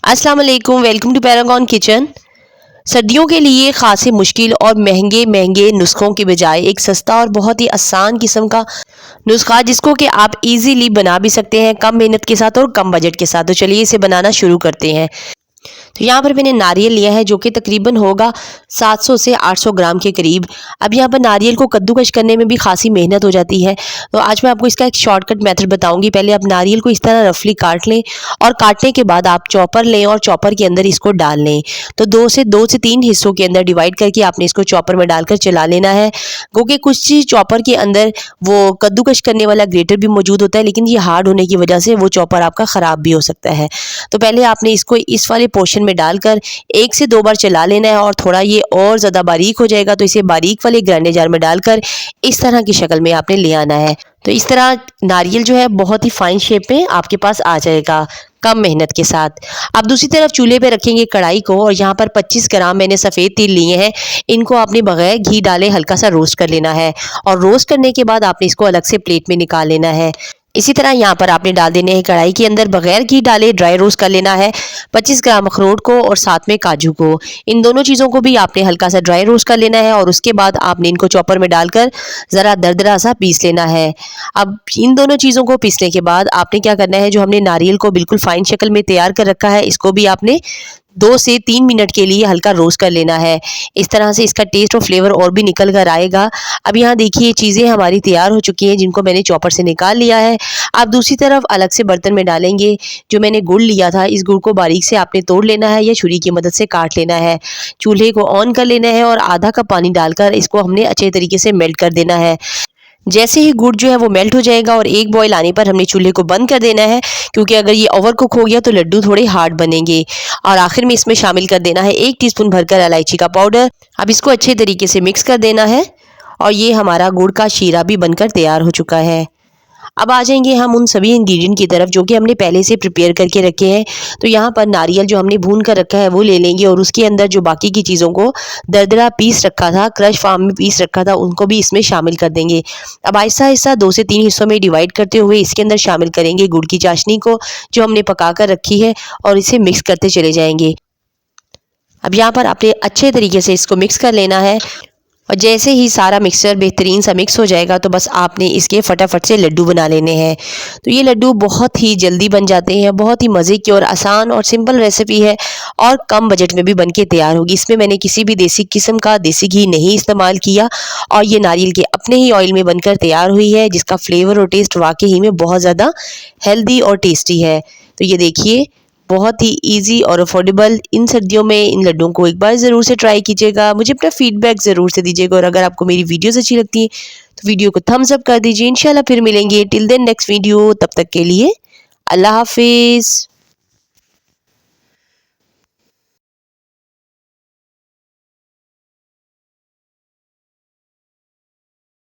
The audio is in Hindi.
अस्सलाम वालेकुम, वेलकम टू पैरागॉन किचन। सर्दियों के लिए खासी मुश्किल और महंगे महंगे नुस्खों की बजाय एक सस्ता और बहुत ही आसान किस्म का नुस्खा जिसको कि आप इजीली बना भी सकते हैं कम मेहनत के साथ और कम बजट के साथ। तो चलिए इसे बनाना शुरू करते हैं। तो यहाँ पर मैंने नारियल लिया है जो कि तकरीबन होगा 700 से 800 ग्राम के करीब। अब यहाँ पर नारियल को कद्दूकश करने में भी खासी मेहनत हो जाती है, तो आज मैं आपको इसका एक शॉर्टकट मेथड बताऊंगी। पहले आप नारियल को इस तरह रफली काट लें और काटने के बाद आप चॉपर लें और चॉपर के अंदर इसको डाल लें। तो दो से तीन हिस्सों के अंदर डिवाइड करके आपने इसको चॉपर में डालकर चला लेना है, क्योंकि कुछ चीज़ चॉपर के अंदर वो कद्दूकश करने वाला ग्रेटर भी मौजूद होता है, लेकिन ये हार्ड होने की वजह से वो चॉपर आपका ख़राब भी हो सकता है। तो पहले आपने इसको इस वाले पोर्शन में डालकर 1 से 2 बार चला लेना है और थोड़ा ये और ज़्यादा बारीक हो जाएगा तो इसे बारीक वाले ग्राइंडर जार में डालकर इस तरह की शक्ल में आपने ले आना है। तो इस तरह नारियल जो है बहुत ही फाइन शेप में आपके पास आ जाएगा कम मेहनत के साथ। अब दूसरी तरफ चूल्हे पे रखेंगे कढ़ाई को और यहाँ पर 25 ग्राम मैंने सफ़ेद तिल लिए हैं। इनको आपने बगैर घी डाले हल्का सा रोस्ट कर लेना है और रोस्ट करने के बाद आपने इसको अलग से प्लेट में निकाल लेना है। इसी तरह यहाँ पर आपने डाल देने हैं कढ़ाई के अंदर बगैर घी डाले ड्राई रोस्ट कर लेना है 25 ग्राम अखरोट को और साथ में काजू को। इन दोनों चीज़ों को भी आपने हल्का सा ड्राई रोस्ट कर लेना है और उसके बाद आपने इनको चॉपर में डालकर ज़रा दरदरा सा पीस लेना है। अब इन दोनों चीज़ों को पीसने के बाद आपने क्या करना है, जो हमने नारियल को बिल्कुल फाइन शक्ल में तैयार कर रखा है इसको भी आपने 2 से 3 मिनट के लिए हल्का रोस्ट कर लेना है। इस तरह से इसका टेस्ट और फ्लेवर और भी निकल कर आएगा। अब यहाँ देखिए चीज़ें हमारी तैयार हो चुकी हैं जिनको मैंने चॉपर से निकाल लिया है। आप दूसरी तरफ अलग से बर्तन में डालेंगे जो मैंने गुड़ लिया था, इस गुड़ को बारीक से आपने तोड़ लेना है या छुरी की मदद से काट लेना है। चूल्हे को ऑन कर लेना है और आधा कप पानी डालकर इसको हमने अच्छे तरीके से मेल्ट कर देना है। जैसे ही गुड़ जो है वो मेल्ट हो जाएगा और एक बॉयल आने पर हमने चूल्हे को बंद कर देना है, क्योंकि अगर ये ओवर कुक हो गया तो लड्डू थोड़े हार्ड बनेंगे। और आखिर में इसमें शामिल कर देना है 1 टीस्पून भरकर इलायची का पाउडर। अब इसको अच्छे तरीके से मिक्स कर देना है और ये हमारा गुड़ का शीरा भी बनकर तैयार हो चुका है। अब आ जाएंगे हम उन सभी इंग्रेडिएंट की तरफ जो कि हमने पहले से प्रिपेयर करके रखे हैं। तो यहाँ पर नारियल जो हमने भून कर रखा है वो ले लेंगे और उसके अंदर जो बाकी की चीज़ों को दरदरा पीस रखा था, क्रश फॉर्म में पीस रखा था, उनको भी इसमें शामिल कर देंगे। अब आहिस्ता आहिस्ता 2 से 3 हिस्सों में डिवाइड करते हुए इसके अंदर शामिल करेंगे गुड़ की चाशनी को जो हमने पका कर रखी है और इसे मिक्स करते चले जाएंगे। अब यहाँ पर आपने अच्छे तरीके से इसको मिक्स कर लेना है और जैसे ही सारा मिक्सचर बेहतरीन सा मिक्स हो जाएगा तो बस आपने इसके फटाफट से लड्डू बना लेने हैं। तो ये लड्डू बहुत ही जल्दी बन जाते हैं, बहुत ही मज़े की और आसान और सिंपल रेसिपी है और कम बजट में भी बन के तैयार होगी। इसमें मैंने किसी भी देसी किस्म का देसी घी नहीं इस्तेमाल किया और ये नारियल के अपने ही ऑयल में बनकर तैयार हुई है, जिसका फ्लेवर और टेस्ट वाकई ही में बहुत ज़्यादा हेल्दी और टेस्टी है। तो ये देखिए बहुत ही इजी और अफोर्डेबल। इन सर्दियों में इन लड्डुओं को एक बार ज़रूर से ट्राई कीजिएगा, मुझे अपना फीडबैक ज़रूर से दीजिएगा और अगर आपको मेरी वीडियोस अच्छी लगती हैं तो वीडियो को थम्स अप कर दीजिए। इंशाल्लाह फिर मिलेंगे। टिल देन नेक्स्ट वीडियो, तब तक के लिए अल्लाह हाफिज़।